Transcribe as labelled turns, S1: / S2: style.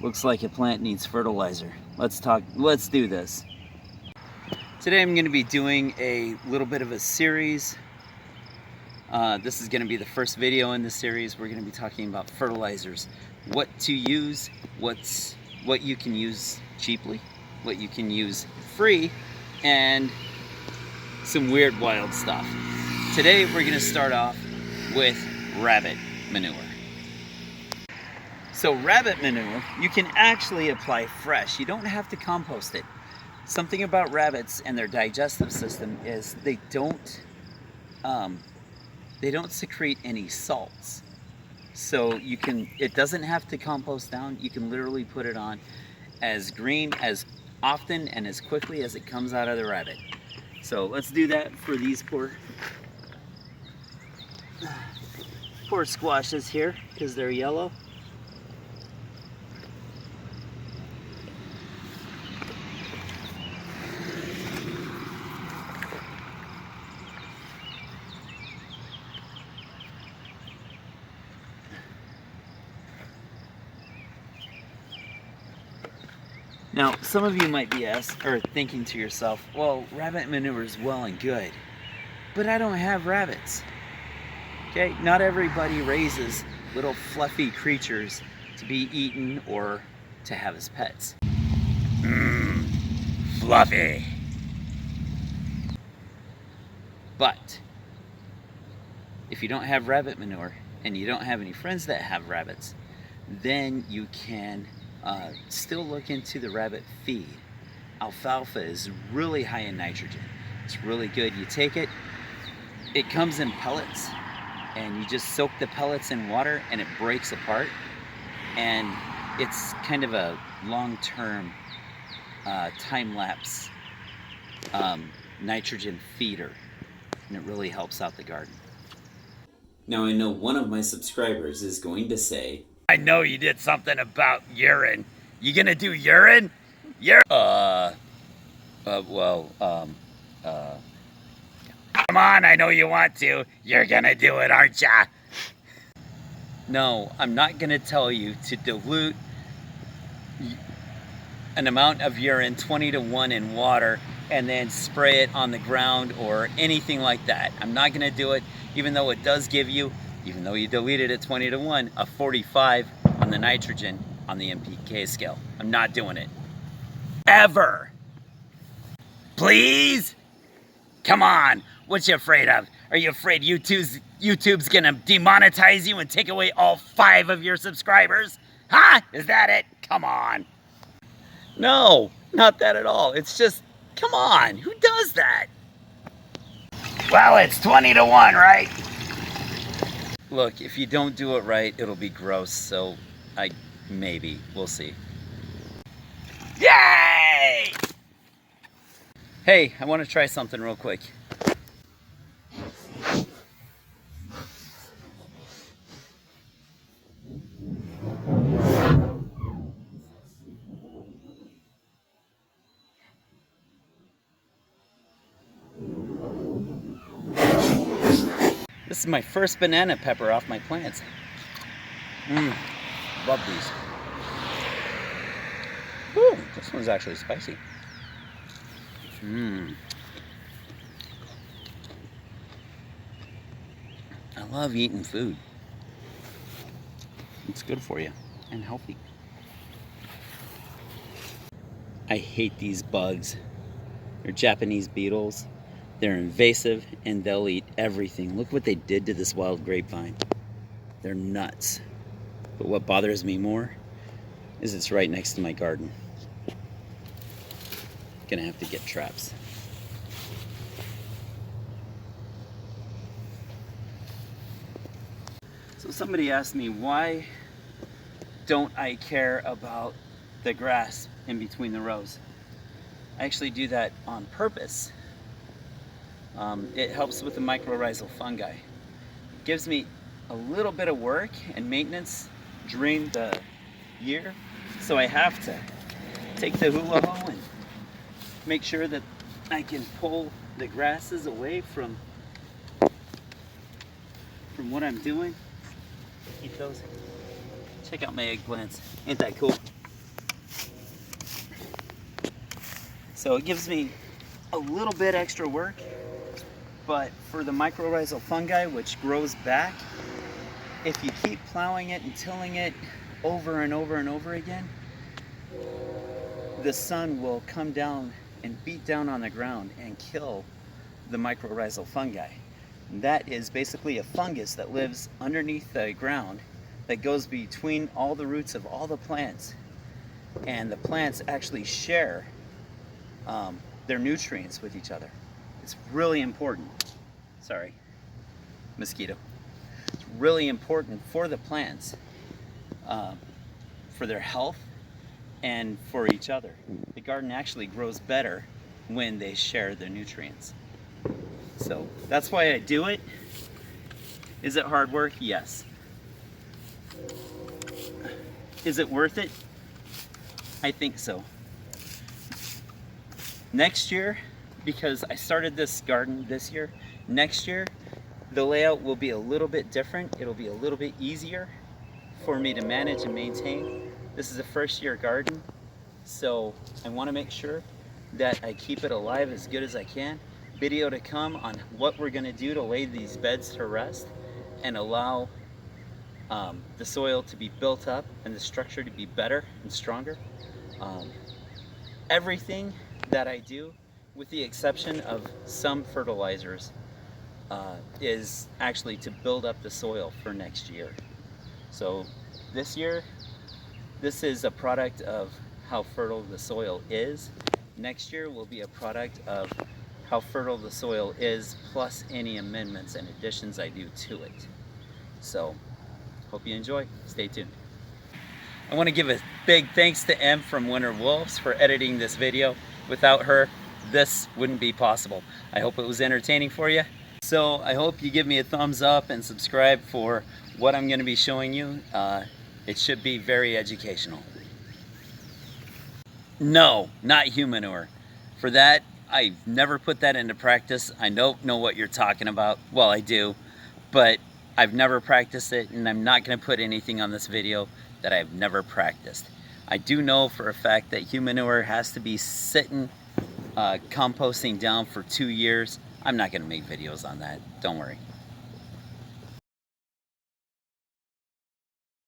S1: Looks like a plant needs fertilizer. Let's do this. Today I'm going to be doing a little bit of a series. This is going to be the first video in the series. We're going to be talking about fertilizers. What to use, what you can use cheaply, what you can use free, and some weird wild stuff. Today we're going to start off with rabbit manure. So rabbit manure, you can actually apply fresh. You don't have to compost it. Something about rabbits and their digestive system is they don't secrete any salts. So it doesn't have to compost down. You can literally put it on as green as often and as quickly as it comes out of the rabbit. So let's do that for these poor squashes here because they're yellow. Now, some of you might be thinking to yourself, well, rabbit manure is well and good, but I don't have rabbits. Okay, not everybody raises little fluffy creatures to be eaten or to have as pets. Fluffy. But if you don't have rabbit manure and you don't have any friends that have rabbits, then you can still look into the rabbit feed. Alfalfa is really high in nitrogen. It's really good. You take it, it comes in pellets, and you just soak the pellets in water and it breaks apart. And it's kind of a long-term time-lapse nitrogen feeder, and it really helps out the garden. Now I know one of my subscribers is going to say, I know you did something about urine. You gonna do urine? Come on, I know you want to. You're gonna do it, aren't ya? No, I'm not gonna tell you to dilute an amount of urine 20-to-1 in water and then spray it on the ground or anything like that. I'm not gonna do it, even though it does give you, even though you deleted it 20-to-1, a 45 on the nitrogen on the NPK scale. I'm not doing it. Ever. Please? Come on. What you afraid of? Are you afraid YouTube's gonna demonetize you and take away all 5 of your subscribers? Huh? Is that it? Come on. No, not that at all. It's just, come on. Who does that? Well, it's 20-to-1, right? Look, if you don't do it right, it'll be gross, so maybe. We'll see. Yay! Hey, I want to try something real quick. This is my first banana pepper off my plants. Love these. Ooh, this one's actually spicy. I love eating food. It's good for you and healthy. I hate these bugs. They're Japanese beetles. They're invasive and they'll eat everything. Look what they did to this wild grapevine. They're nuts. But what bothers me more is it's right next to my garden. Gonna have to get traps. So somebody asked me, why don't I care about the grass in between the rows? I actually do that on purpose. It helps with the mycorrhizal fungi. It gives me a little bit of work and maintenance during the year, so I have to take the hula hoe and make sure that I can pull the grasses away from what I'm doing. Keep those. Check out my eggplants. Ain't that cool? So it gives me a little bit extra work, but for the mycorrhizal fungi, which grows back, if you keep plowing it and tilling it over and over and over again, the sun will come down and beat down on the ground and kill the mycorrhizal fungi. And that is basically a fungus that lives underneath the ground that goes between all the roots of all the plants. And the plants actually share their nutrients with each other. It's really important. Sorry, mosquito. It's really important for the plants, for their health and for each other. The garden actually grows better when they share their nutrients. So that's why I do it. Is it hard work? Yes. Is it worth it? I think so. Next year, because I started this garden this year, next year the layout will be a little bit different. It'll be a little bit easier for me to manage and maintain. This is a first year garden, so I want to make sure that I keep it alive as good as I can. Video to come on what we're going to do to lay these beds to rest and allow the soil to be built up and the structure to be better and stronger. Everything that I do, with the exception of some fertilizers, is actually to build up the soil for next year. So this year, this is a product of how fertile the soil is. Next year will be a product of how fertile the soil is, plus any amendments and additions I do to it. So, hope you enjoy. Stay tuned. I want to give a big thanks to Em from Winter Wolves for editing this video. Without her, this wouldn't be possible. I hope it was entertaining for you. So I hope you give me a thumbs up and subscribe for what I'm going to be showing you. It should be very educational. No, not human manure. For that, I've never put that into practice. I don't know what you're talking about. Well, I do, but I've never practiced it, and I'm not going to put anything on this video that I've never practiced. I do know for a fact that human manure has to be sitting, composting down for 2 years. I'm not going to make videos on that. Don't worry.